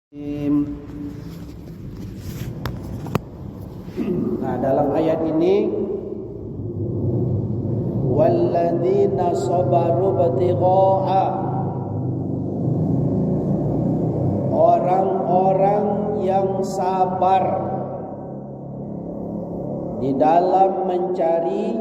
Nah, dalam ayat ini walladzina sabaru batigha'a, orang-orang yang sabar di dalam mencari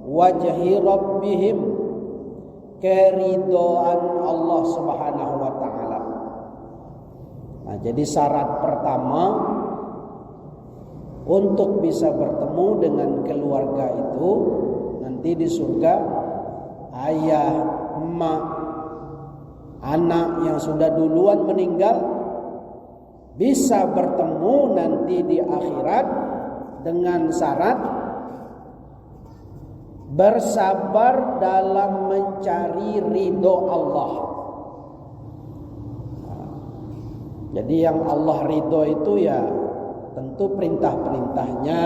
wajhi rabbihim, keridhaan Allah Subhanahu wa taala. Nah, jadi syarat pertama untuk bisa bertemu dengan keluarga itu nanti di surga, ayah, emak, anak yang sudah duluan meninggal bisa bertemu nanti di akhirat dengan syarat bersabar dalam mencari ridho Allah. Jadi yang Allah ridho itu ya tentu perintah-perintahnya,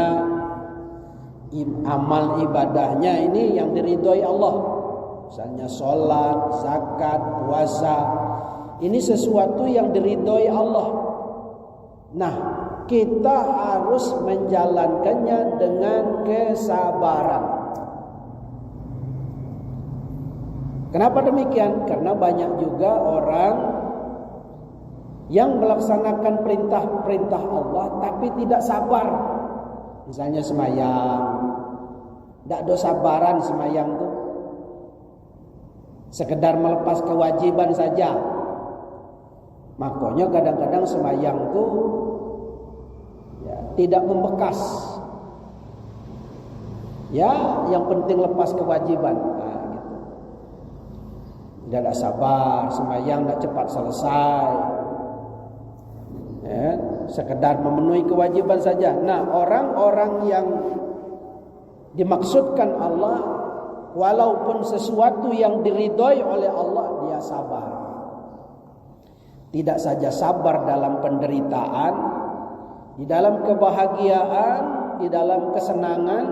amal ibadahnya ini yang diridhoi Allah. Misalnya sholat, zakat, puasa, ini sesuatu yang diridhoi Allah. Nah, kita harus menjalankannya dengan kesabaran. Kenapa demikian? Karena banyak juga orang yang melaksanakan perintah-perintah Allah tapi tidak sabar. Misalnya semayang, tidak ada sabaran semayang tuh, sekedar melepas kewajiban saja. Makanya kadang-kadang semayang tuh ya, tidak membekas. Ya, yang penting lepas kewajiban. Nah, gitu. Tidak sabar, semayang tidak cepat selesai. Ya, sekedar memenuhi kewajiban saja. Nah, orang-orang yang dimaksudkan Allah, walaupun sesuatu yang diridhoi oleh Allah, dia sabar. Tidak saja sabar dalam penderitaan, di dalam kebahagiaan, di dalam kesenangan,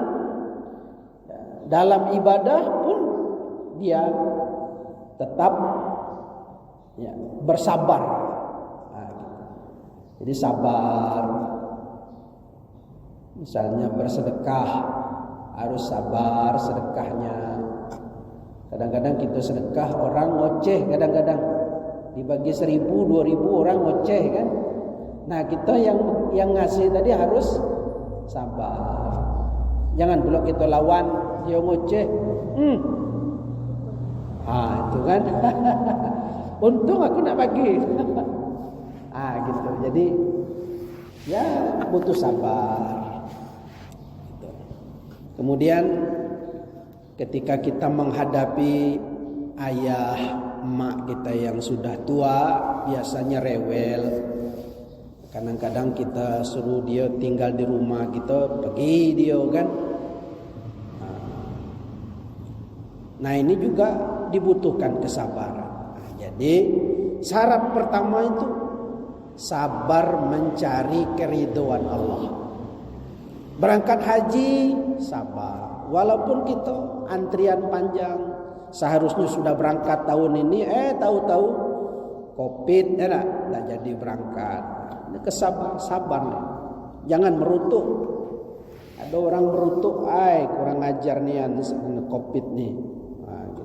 dalam ibadah pun dia tetap ya, bersabar. Jadi sabar. Misalnya bersedekah, harus sabar sedekahnya. Kadang-kadang kita sedekah orang ngoceh, kadang-kadang dibagi 1.000, 2.000 orang ngoceh kan. Nah, kita yang ngasih tadi harus sabar. Jangan pula kita lawan dia ngoceh. Itu kan. Untung aku nak bagi. Gitu. Jadi ya butuh sabar. Gitu. Kemudian ketika kita menghadapi ayah, emak kita yang sudah tua, biasanya rewel. Kadang-kadang kita suruh dia tinggal di rumah kita, pergi dia kan. Nah, ini juga dibutuhkan kesabaran. Nah, jadi syarat pertama itu sabar mencari keridhaan Allah. Berangkat haji sabar, walaupun kita antrian panjang, seharusnya sudah berangkat tahun ini, tahu-tahu Covid tidak jadi berangkat. Ini sabar nih. Jangan merutuk. Ada orang merutuk, kurang ajar nih Covid nih. Gitu.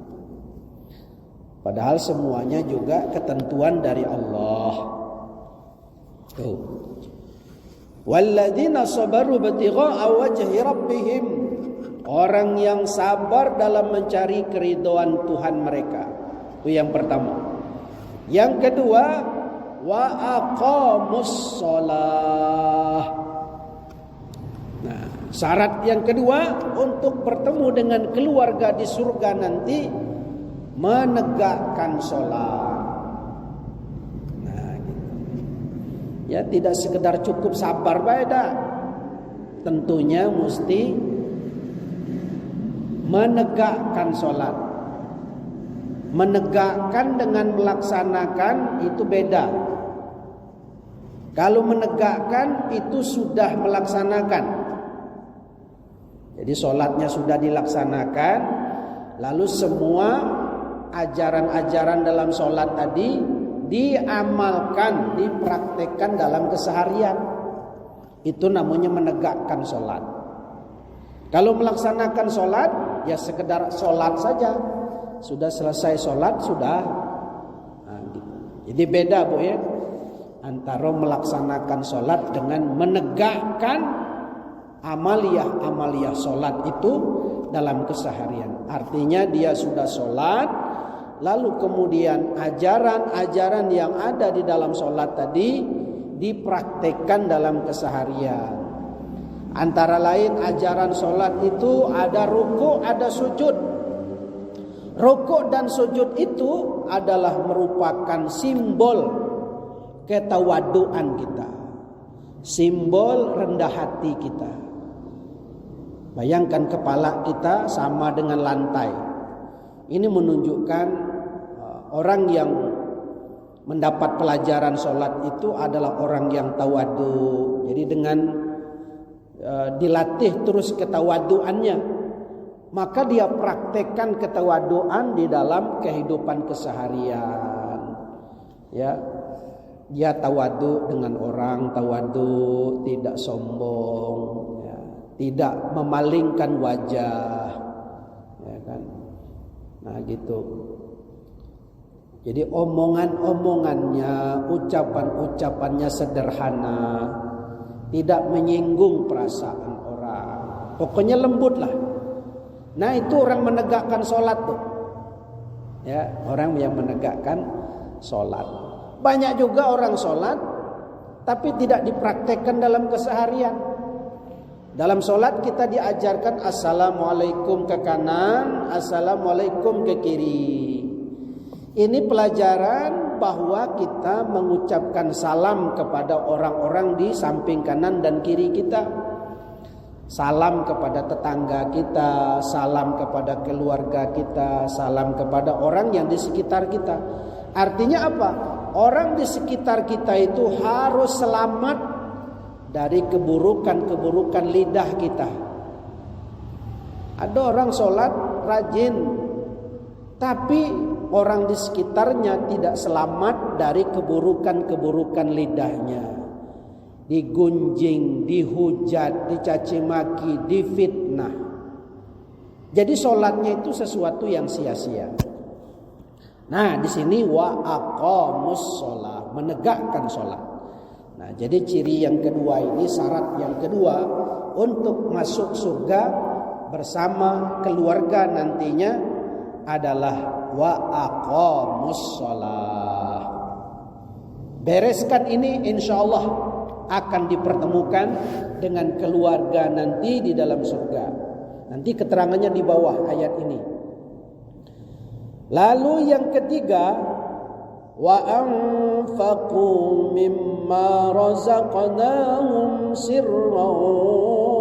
Padahal semuanya juga ketentuan dari Allah. Walladzina sabaru batigha'a wajhi rabbihim, orang yang sabar dalam mencari keridhaan Tuhan mereka. Itu yang pertama. Yang kedua, wa aqamus shalah. Nah, syarat yang kedua untuk bertemu dengan keluarga di surga nanti, menegakkan sholat. Ya, tidak sekedar cukup sabar baik, tentunya mesti menegakkan sholat. Menegakkan dengan melaksanakan itu beda. Kalau menegakkan itu sudah melaksanakan. Jadi sholatnya sudah dilaksanakan, lalu semua ajaran-ajaran dalam sholat tadi diamalkan, dipraktekkan dalam keseharian. Itu namanya menegakkan sholat. Kalau melaksanakan sholat, ya sekedar sholat saja. Sudah selesai sholat, sudah. Nah, gitu. Jadi beda Bu ya, antara melaksanakan sholat dengan menegakkan amaliyah sholat itu dalam keseharian. Artinya dia sudah sholat, lalu kemudian ajaran-ajaran yang ada di dalam sholat tadi dipraktekkan dalam keseharian. Antara lain ajaran sholat itu ada ruku', ada sujud. Ruku' dan sujud itu adalah merupakan simbol ketawaduan kita, simbol rendah hati kita. Bayangkan kepala kita sama dengan lantai. Ini menunjukkan orang yang mendapat pelajaran sholat itu adalah orang yang tawadu. Jadi dengan dilatih terus ketawaduannya, maka dia praktekkan ketawaduan di dalam kehidupan keseharian. Ya, dia tawadu dengan orang, tawadu, tidak sombong, ya, tidak memalingkan wajah, ya kan? Nah gitu. Jadi omongan-omongannya, ucapan-ucapannya sederhana, tidak menyinggung perasaan orang. Pokoknya lembutlah. Nah itu orang menegakkan sholat tuh. Ya, orang yang menegakkan sholat. Banyak juga orang sholat tapi tidak dipraktekkan dalam keseharian. Dalam sholat kita diajarkan assalamualaikum ke kanan, assalamualaikum ke kiri. Ini pelajaran bahwa kita mengucapkan salam kepada orang-orang di samping kanan dan kiri kita. Salam kepada tetangga kita, salam kepada keluarga kita, salam kepada orang yang di sekitar kita. Artinya apa? Orang di sekitar kita itu harus selamat dari keburukan-keburukan lidah kita. Ada orang sholat rajin, tapi orang di sekitarnya tidak selamat dari keburukan-keburukan lidahnya. Digunjing, dihujat, dicaci maki, difitnah. Jadi sholatnya itu sesuatu yang sia-sia. Nah, di sini wa aqamus sholat, menegakkan sholat. Nah, jadi ciri yang kedua ini, syarat yang kedua untuk masuk surga bersama keluarga nantinya adalah wa aqamus sholat. Bereskan ini, insya Allah akan dipertemukan dengan keluarga nanti di dalam surga. Nanti keterangannya di bawah ayat ini. Lalu yang ketiga, wa anfaqu mimma razaqnahum sirran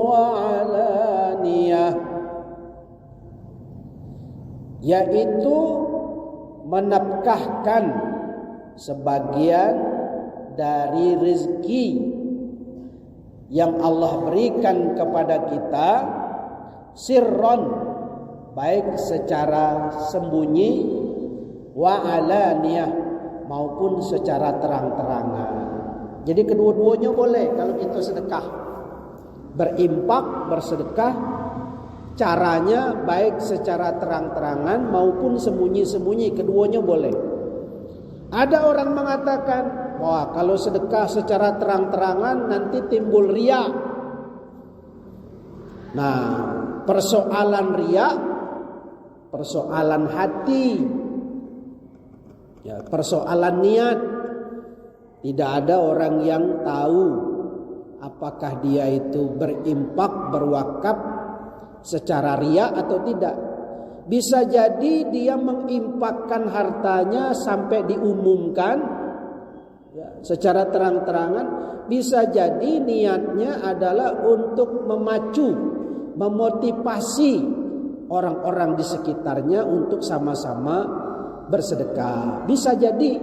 wa alaniyah, yaitu menafkahkan sebagian dari rezeki yang Allah berikan kepada kita, sirron, baik secara sembunyi, wa alaniyah, maupun secara terang-terangan. Jadi kedua-duanya boleh kalau kita sedekah. Berimpak, bersedekah, caranya baik secara terang-terangan maupun sembunyi-sembunyi, keduanya boleh. Ada orang mengatakan, wah kalau sedekah secara terang-terangan nanti timbul riya. Nah, persoalan riya, persoalan hati, ya, persoalan niat. Tidak ada orang yang tahu apakah dia itu berimpak, berwakaf secara riya atau tidak. Bisa jadi dia mengimpakkan hartanya sampai diumumkan, ya, secara terang-terangan. Bisa jadi niatnya adalah untuk memacu, memotivasi orang-orang di sekitarnya untuk sama-sama bersedekah. Bisa jadi.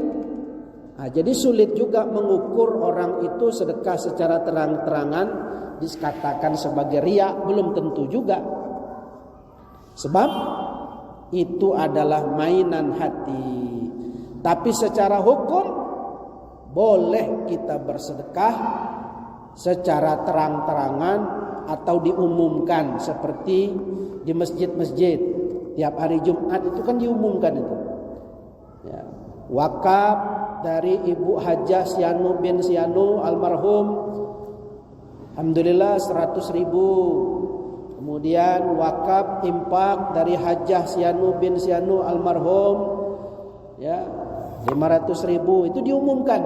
Nah, jadi sulit juga mengukur orang itu sedekah secara terang-terangan dikatakan sebagai riya, belum tentu juga. Sebab itu adalah mainan hati. Tapi secara hukum boleh kita bersedekah secara terang-terangan atau diumumkan, seperti di masjid-masjid tiap hari Jumat itu kan diumumkan itu. Ya. Wakaf dari Ibu Hajah Sianu bin Sianu almarhum, alhamdulillah 100.000. Kemudian wakaf infak dari Hajah Sianu bin Sianu almarhum, ya 500.000, itu diumumkan.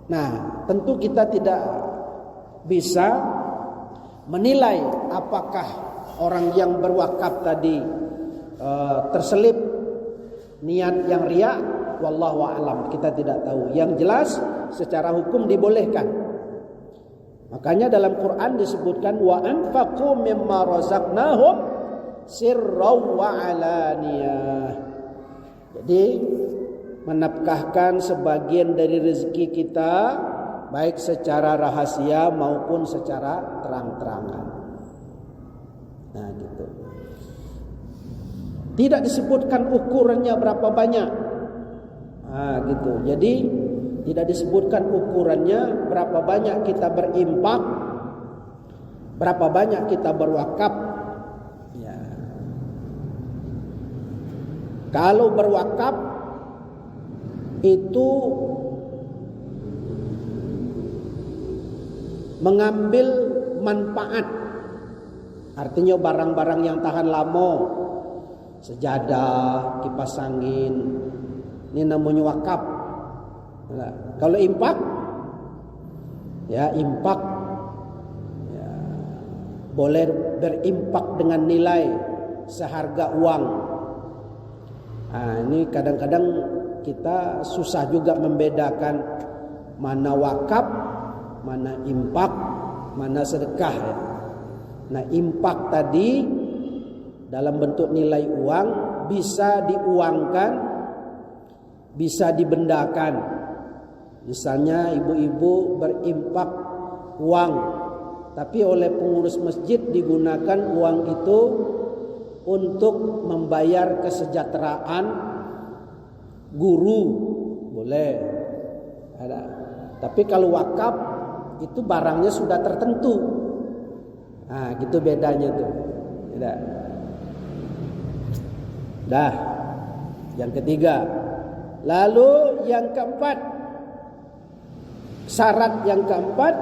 Nah, tentu kita tidak bisa menilai apakah orang yang berwakaf tadi terselip niat yang riya, wallahu a'lam, kita tidak tahu. Yang jelas secara hukum dibolehkan. Makanya dalam Quran disebutkan wa anfaqu mimma razaqnahum sirran wa alaniyah. Jadi menafkahkan sebagian dari rezeki kita baik secara rahasia maupun secara terang-terangan. Nah, gitu. Tidak disebutkan ukurannya berapa banyak. Nah, gitu. Jadi tidak disebutkan ukurannya berapa banyak kita berinfak, berapa banyak kita berwakaf. Ya. Kalau berwakaf itu mengambil manfaat, artinya barang-barang yang tahan lama, sejadah, kipas angin, ini namanya wakaf. Nah, kalau infak, ya infak, ya, boleh berinfak dengan nilai seharga uang. Nah, ini kadang-kadang kita susah juga membedakan mana wakaf, mana infak, mana sedekah. Ya. Nah, infak tadi dalam bentuk nilai uang bisa diuangkan, bisa dibendakan. Misalnya ibu-ibu berinfak uang, tapi oleh pengurus masjid digunakan uang itu untuk membayar kesejahteraan guru, boleh. Ada. Tapi kalau wakaf itu barangnya sudah tertentu. Nah, gitu bedanya tuh. Tidak. Dah. Yang ketiga. Lalu yang keempat, syarat yang keempat,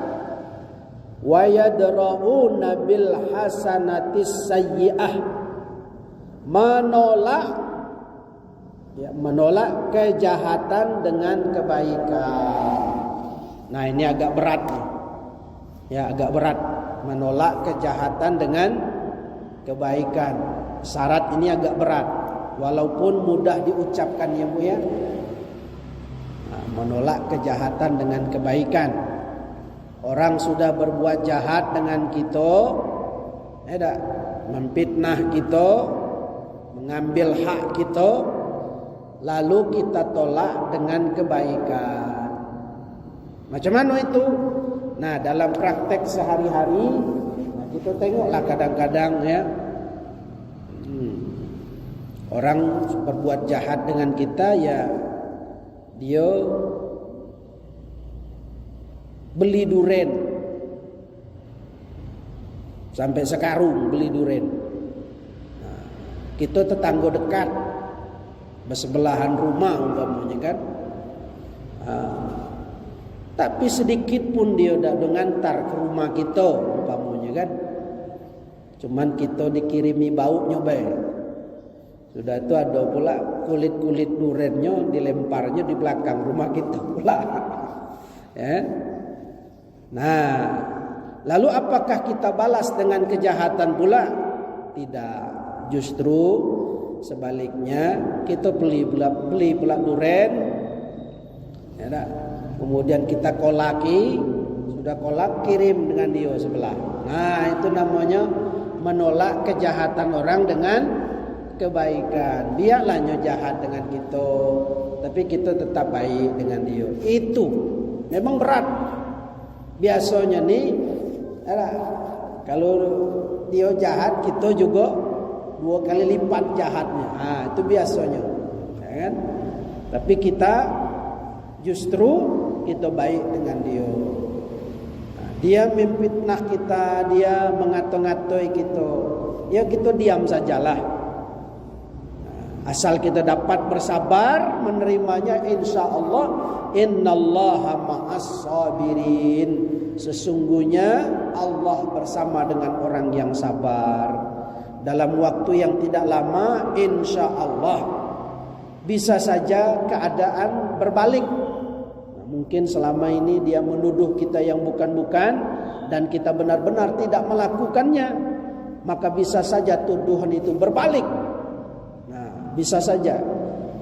wa yadra'una bil hasanatis sayyi'ah, menolak kejahatan dengan kebaikan. Nah, ini agak berat nih. Ya, agak berat menolak kejahatan dengan kebaikan. Syarat ini agak berat, walaupun mudah diucapkan ya Bu ya. Menolak kejahatan dengan kebaikan. Orang sudah berbuat jahat dengan kita, memfitnah kita, mengambil hak kita, lalu kita tolak dengan kebaikan. Macam mana itu? Nah, dalam praktek sehari-hari, nah kita tengoklah kadang-kadang ya, orang berbuat jahat dengan kita, ya dia beli duren sampai sekarung, beli duren. Nah, kita tetangga dekat, bersebelahan rumah umpamanya kan. Tapi sedikit pun dia tidak ngantar ke rumah kita umpamanya kan. Cuman kita dikirimi baunya baik. Sudah itu ada pula kulit-kulit durennya dilemparnya di belakang rumah kita pula. Ya. Nah, lalu apakah kita balas dengan kejahatan pula? Tidak. Justru sebaliknya, kita beli pula duren, ya, kemudian kita kolaki, sudah kolak kirim dengan dia sebelah. Nah, itu namanya menolak kejahatan orang dengan kebaikan. Biarlah jahat dengan kita, tapi kita tetap baik dengan dia. Itu memang berat. Biasanya nih, kalau dia jahat, kita juga 2 kali lipat jahatnya. Itu biasanya, ya kan? Tapi kita justru kita baik dengan dia. Dia memfitnah kita, dia mengato-ngatoi kita. Ya kita diam sajalah. Asal kita dapat bersabar menerimanya, insya-Allah innallaha ma'as sabirin. Sesungguhnya Allah bersama dengan orang yang sabar. Dalam waktu yang tidak lama, insya-Allah bisa saja keadaan berbalik. Mungkin selama ini dia menuduh kita yang bukan-bukan dan kita benar-benar tidak melakukannya, maka bisa saja tuduhan itu berbalik. Nah, bisa saja,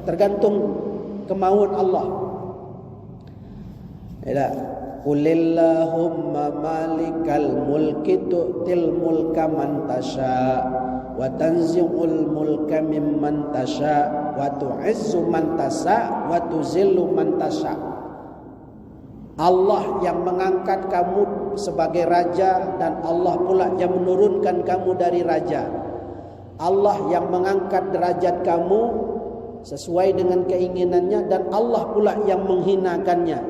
tergantung kemauan Allah. Qulillahumma malikal mulki tu'til mulka man tasha wa tanzi'ul mulka mimman tasha wa tu'izzu man tasha wa tuzillu man tasha. Allah yang mengangkat kamu sebagai raja dan Allah pula yang menurunkan kamu dari raja. Allah yang mengangkat derajat kamu sesuai dengan keinginannya dan Allah pula yang menghinakannya.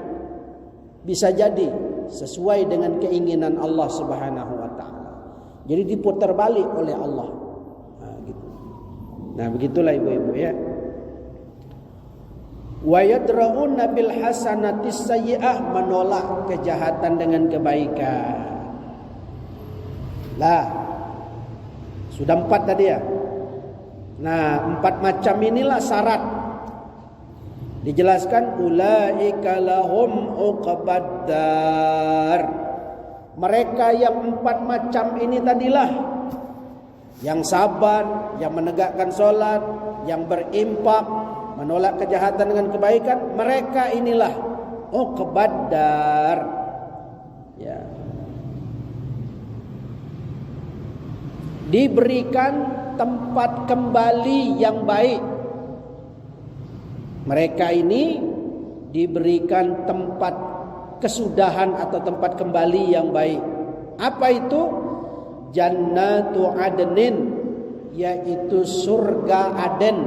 Bisa jadi sesuai dengan keinginan Allah Subhanahu wa taala. Jadi diputar balik oleh Allah. Nah, begitulah ibu-ibu ya. Wa yadra'una bil hasanatis sayyi'ah, menolak kejahatan dengan kebaikan. Lah, sudah 4 tadi ya. Nah, 4 macam inilah syarat. Dijelaskan ulaika lahum uqbaddar. Mereka yang 4 macam ini tadilah yang sabar, yang menegakkan sholat, yang berinfak, menolak kejahatan dengan kebaikan, mereka inilah uqbaddar. Ya. Diberikan tempat kembali yang baik. Mereka ini diberikan tempat kesudahan atau tempat kembali yang baik. Apa itu? Jannatu adnin, yaitu surga Aden.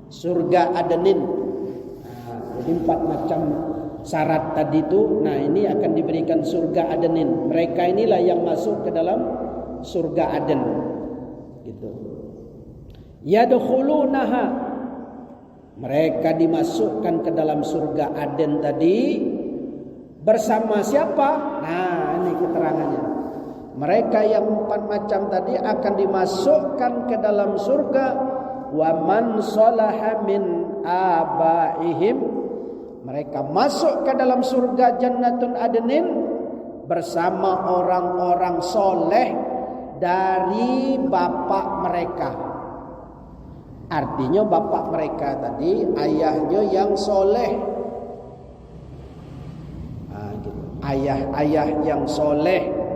Surga Adenin. Nah, jadi 4 macam syarat tadi itu. Nah, ini akan diberikan surga Adenin. Mereka inilah yang masuk ke dalam surga Aden. Gitu. Yadkhulunaha, mereka dimasukkan ke dalam surga Aden tadi bersama siapa? Nah, ini keterangannya. Mereka yang 4 macam tadi akan dimasukkan ke dalam surga. Wa man salaha min abaihim, mereka masuk ke dalam surga Jannatun Adnin bersama orang-orang soleh dari bapak mereka. Artinya bapak mereka tadi ayahnya yang soleh. Nah, gitu. Ayah-ayah yang soleh.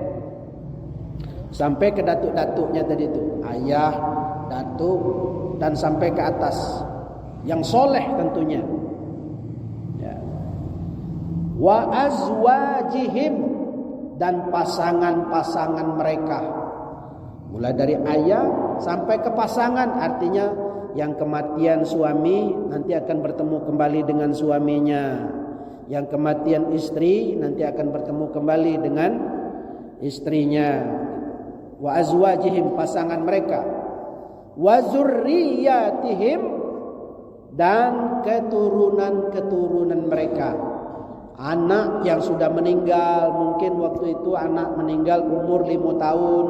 Sampai ke datuk-datuknya tadi itu. Ayah, datuk, dan sampai ke atas. Yang soleh tentunya. Ya. Wa azwajihim, dan pasangan-pasangan mereka. Mulai dari ayah sampai ke pasangan, artinya yang kematian suami nanti akan bertemu kembali dengan suaminya. Yang kematian istri nanti akan bertemu kembali dengan istrinya. Wa azwajihim, pasangan mereka. Wa zurriyatihim, dan keturunan-keturunan mereka. Anak yang sudah meninggal, mungkin waktu itu anak meninggal umur 5 tahun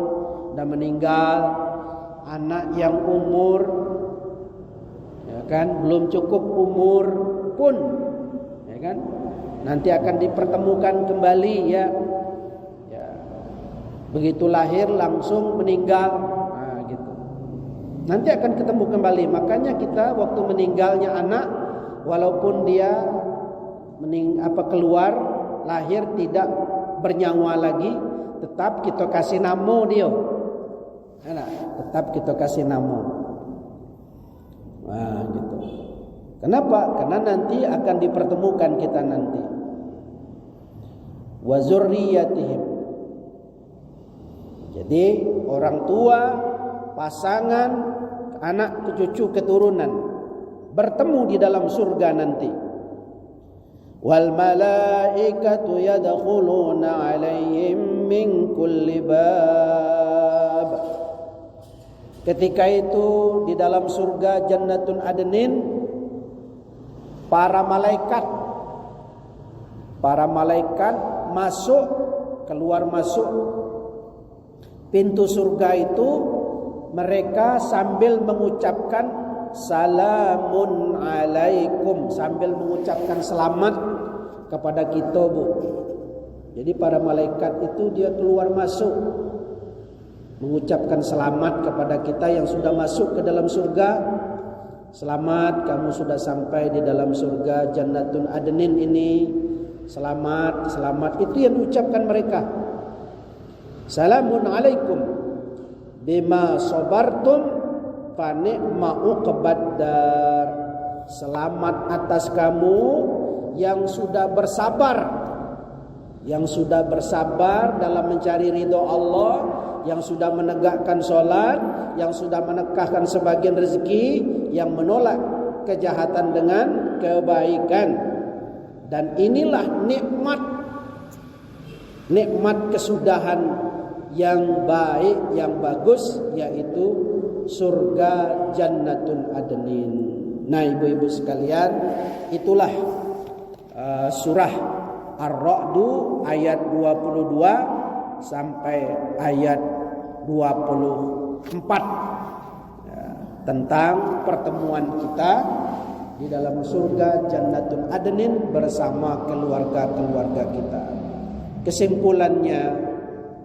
dan meninggal. Anak yang umur ya kan belum cukup umur pun ya kan nanti akan dipertemukan kembali ya. Begitu lahir langsung meninggal. Nah, gitu. Nanti akan ketemu kembali. Makanya kita waktu meninggalnya anak, walaupun dia keluar lahir tidak bernyawa lagi, tetap kita kasih nama dia. Nah, tetap kita kasih nama. Nah, gitu. Kenapa? Karena nanti akan dipertemukan kita nanti. Wa zurriyatihim. Jadi orang tua, pasangan, anak, cucu, keturunan. bertemu di dalam surga nanti. Wal malaikatu yadkhuluna 'alaihim min kulli bab. Ketika itu di dalam surga Jannatun Adnin, para malaikat masuk, keluar masuk pintu surga itu, mereka sambil mengucapkan salamun alaikum, sambil mengucapkan selamat kepada kita, Bu. Jadi para malaikat itu dia keluar masuk mengucapkan selamat kepada kita yang sudah masuk ke dalam surga. Selamat, kamu sudah sampai di dalam surga Jannatun Adnin ini. Selamat, selamat. Itu yang diucapkan mereka. Salamun alaikum bima sabartum fa ni'ma uqbaddar. Selamat atas kamu yang sudah bersabar, yang sudah bersabar dalam mencari ridho Allah, yang sudah menegakkan sholat, yang sudah menekahkan sebagian rezeki, yang menolak kejahatan dengan kebaikan. Dan inilah nikmat kesudahan yang baik, yang bagus, yaitu surga Jannatun Adnin. Nah, ibu-ibu sekalian, itulah surah Ar-Ra'du ayat 22 sampai ayat 24 tentang pertemuan kita di dalam surga Jannatun Adnin bersama keluarga-keluarga kita. Kesimpulannya,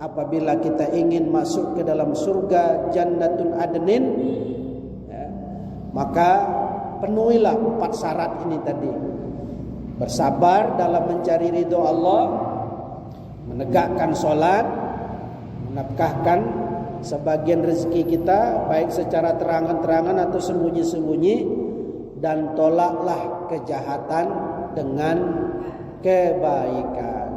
apabila kita ingin masuk ke dalam surga Jannatun Adnin, maka penuhilah 4 syarat ini tadi. Bersabar dalam mencari ridho Allah, menegakkan sholat, menafkahkan sebagian rezeki kita, baik secara terangan-terangan atau sembunyi-sembunyi, dan tolaklah kejahatan dengan kebaikan.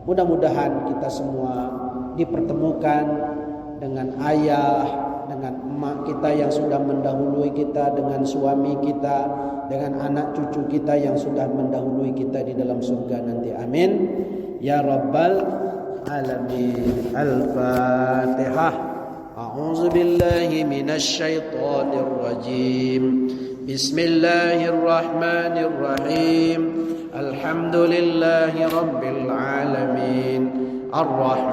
Mudah-mudahan kita semua dipertemukan dengan ayah, dengan emak kita yang sudah mendahului kita, dengan suami kita, dengan anak cucu kita yang sudah mendahului kita di dalam surga nanti. Amin ya rabbal alamin. Al-Fatihah. A'udzu billahi minasy syaithanir rajim. Bismillahirrahmanirrahim. Alhamdulillahi rabbil alamin. Ar-Rahman